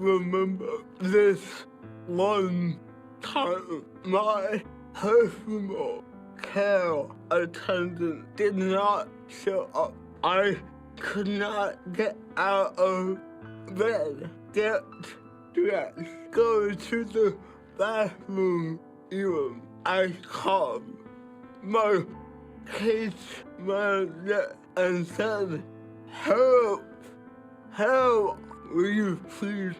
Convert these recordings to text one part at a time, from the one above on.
remember this one time my personal care attendant did not show up. I could not get out of bed, get dressed, go to the bathroom even. I called my case manager and said, help, help, will you please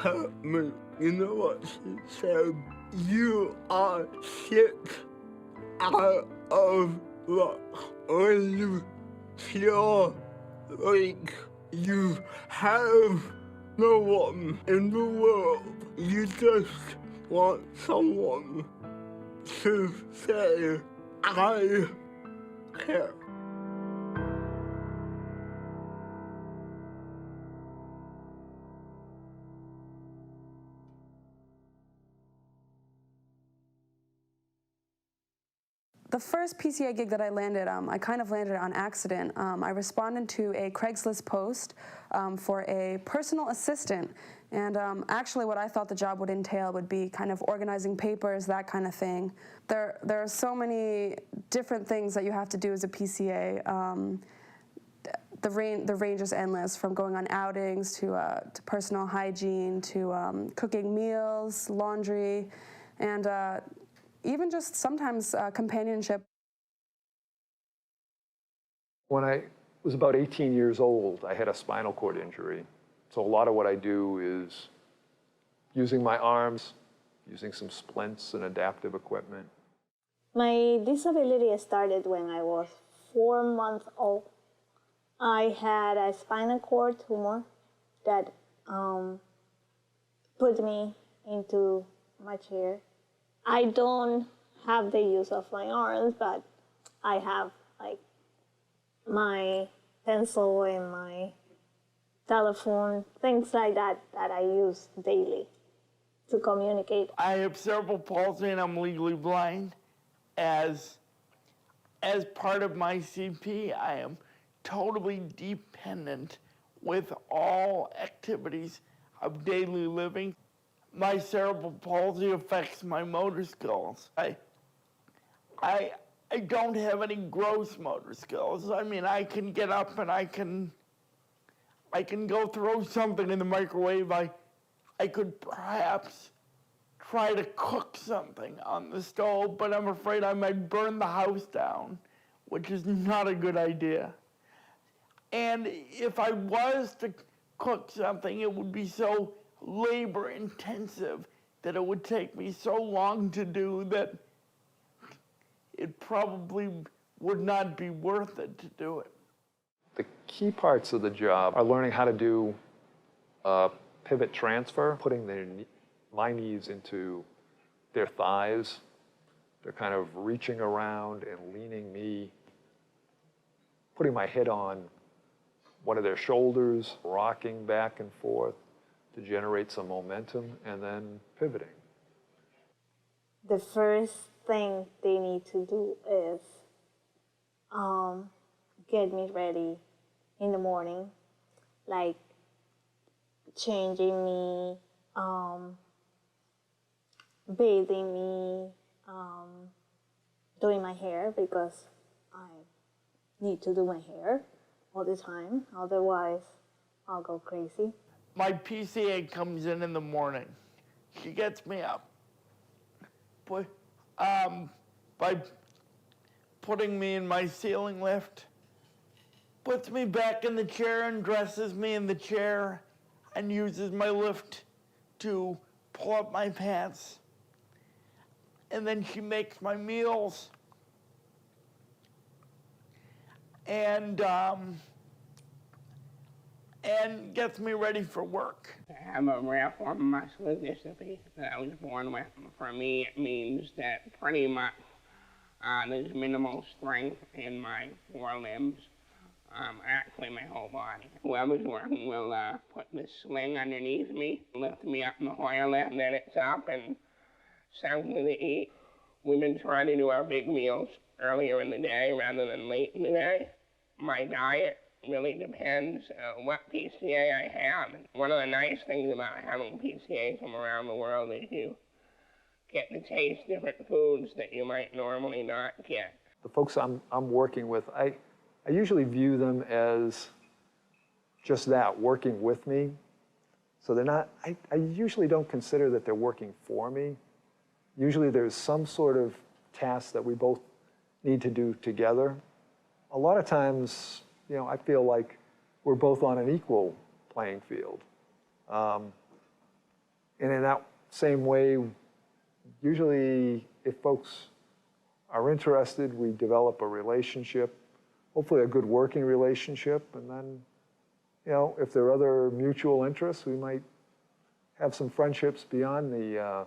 help me? You know what she said? You are sick out of luck. When you feel like you have no one in the world, you just want someone to say, I care. The first PCA gig that I landed, I kind of landed on accident. I responded to a Craigslist post for a personal assistant. And actually what I thought the job would entail would be kind of organizing papers, that kind of thing. There are so many different things that you have to do as a PCA. The range is endless, from going on outings to personal hygiene to cooking meals, laundry, and even just sometimes companionship. When I was about 18 years old, I had a spinal cord injury. So a lot of what I do is using my arms, using some splints and adaptive equipment. My disability started when I was 4 months old. I had a spinal cord tumor that put me into my chair. I don't have the use of my arms, but I have like my pencil and my telephone, things like that that I use daily to communicate. I have cerebral palsy and I'm legally blind. As part of my CP, I am totally dependent with all activities of daily living. My cerebral palsy affects my motor skills. I don't have any gross motor skills. I mean, I can get up and I can go throw something in the microwave. I could perhaps try to cook something on the stove, but I'm afraid I might burn the house down, which is not a good idea. And if I was to cook something, it would be so labor intensive that it would take me so long to do that it probably would not be worth it to do it. The key parts of the job are learning how to do pivot transfer, putting my knees into their thighs. They're kind of reaching around and leaning me, putting my head on one of their shoulders, rocking back and forth to generate some momentum, and then pivoting. The first thing they need to do is get me ready in the morning, like changing me, bathing me, doing my hair, because I need to do my hair all the time, otherwise I'll go crazy. My PCA comes in the morning. She gets me up by putting me in my ceiling lift, puts me back in the chair and dresses me in the chair and uses my lift to pull up my pants. And then she makes my meals and gets me ready for work. I have a rare form of muscular dystrophy that I was born with. For me, it means that pretty much there's minimal strength in my forelimbs, actually my whole body. Whoever's working will put this sling underneath me, lift me up in the Hoyer lift, then it's up and something to eat. We've been trying to do our big meals earlier in the day rather than late in the day. My diet really depends what PCA I have. One of the nice things about having PCAs from around the world is you get to taste different foods that you might normally not get. The folks I'm working with, I usually view them as just that, working with me. So they're not, I usually don't consider that they're working for me. Usually there's some sort of task that we both need to do together. A lot of times, you know, I feel like we're both on an equal playing field. And in that same way, usually if folks are interested, we develop a relationship, hopefully a good working relationship, and then, you know, if there are other mutual interests, we might have some friendships beyond the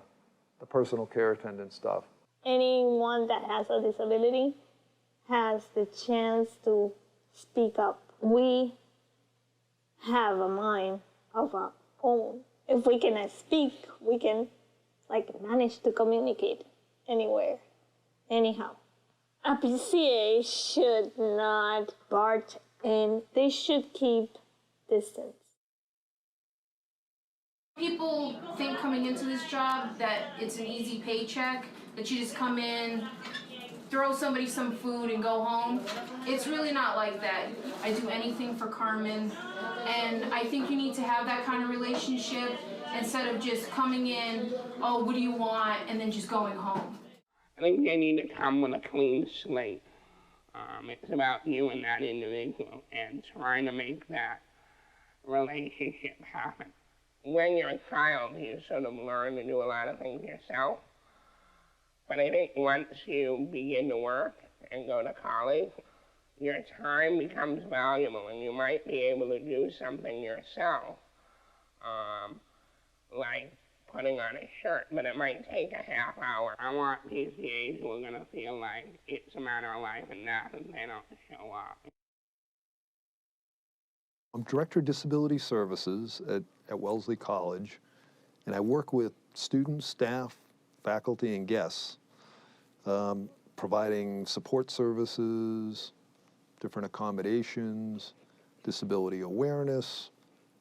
personal care attendant stuff. Anyone that has a disability has the chance to speak up. We have a mind of our own. If we cannot speak, we can manage to communicate anywhere, anyhow. A PCA should not barge in. They should keep distance. People think coming into this job that it's an easy paycheck, that you just come in, throw somebody some food and go home. It's really not like that. I do anything for Carmen, and I think you need to have that kind of relationship instead of just coming in, oh, what do you want, and then just going home. I think they need to come with a clean slate. It's about you and that individual and trying to make that relationship happen. When you're a child, you sort of learn to do a lot of things yourself. But I think once you begin to work and go to college, your time becomes valuable and you might be able to do something yourself, like putting on a shirt, but it might take a half hour. I want PCAs who are going to feel like it's a matter of life and death and they don't show up. I'm Director of Disability Services at Wellesley College, and I work with students, staff, faculty, and guests, providing support services, different accommodations, disability awareness,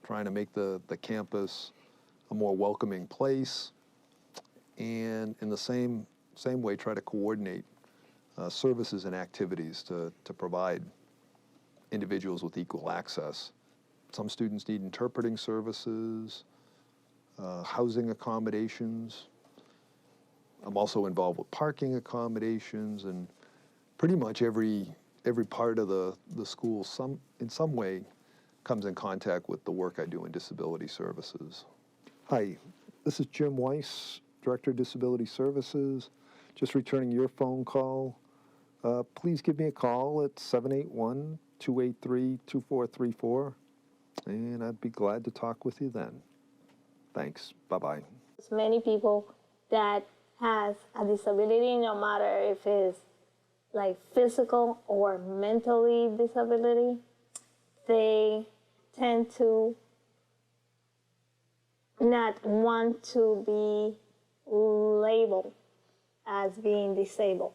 trying to make the campus a more welcoming place, and in the same way try to coordinate services and activities to provide individuals with equal access. Some students need interpreting services, housing accommodations. I'm also involved with parking accommodations, and pretty much every part of the school in some way comes in contact with the work I do in disability services. Hi, this is Jim Weiss, Director of Disability Services. Just returning your phone call. Please give me a call at 781-283-2434, and I'd be glad to talk with you then. Thanks. Bye-bye. There's many people that has a disability, no matter if it's like physical or mentally disability, they tend to not want to be labeled as being disabled.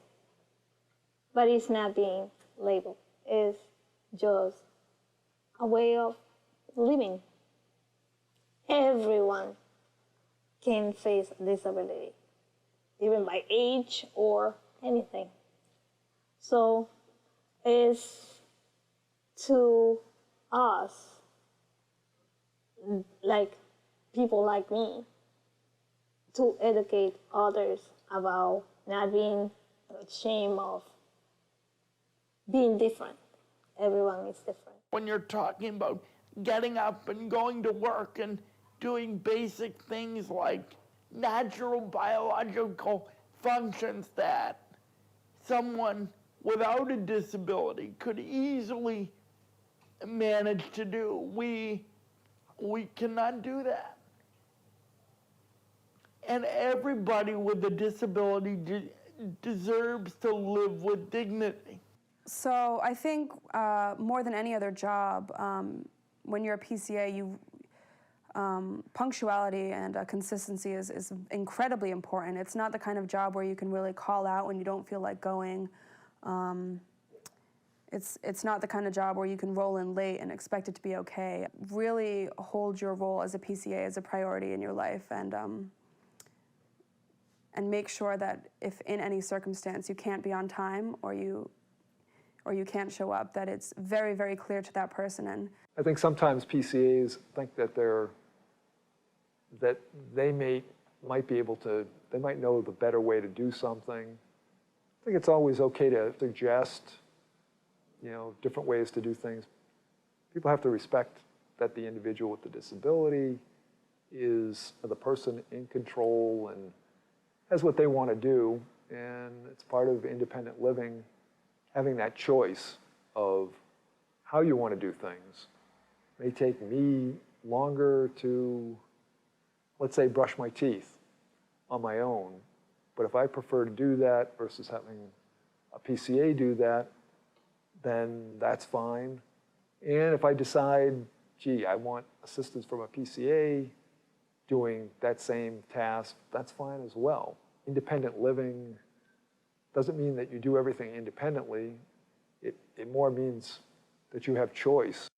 But it's not being labeled. It's just a way of living. Everyone can face disability, even by age or anything. So it's to us, like people like me, to educate others about not being ashamed of being different. Everyone is different. When you're talking about getting up and going to work and doing basic things like natural biological functions that someone without a disability could easily manage to do, we cannot do that. And everybody with a disability deserves to live with dignity. So I think more than any other job, when you're a PCA, punctuality and consistency is incredibly important. It's not the kind of job where you can really call out when you don't feel like going. It's not the kind of job where you can roll in late and expect it to be okay. Really hold your role as a PCA as a priority in your life, and make sure that if in any circumstance you can't be on time or you can't show up, that it's very, very clear to that person. And I think sometimes PCAs think that they might be able to, they might know the better way to do something. I think it's always okay to suggest, different ways to do things. People have to respect that the individual with the disability is the person in control and has what they want to do, and it's part of independent living, having that choice of how you want to do things. It may take me longer to, let's say, brush my teeth on my own, but if I prefer to do that versus having a PCA do that, then that's fine. And if I decide, gee, I want assistance from a PCA doing that same task, that's fine as well. Independent living doesn't mean that you do everything independently. It more means that you have choice.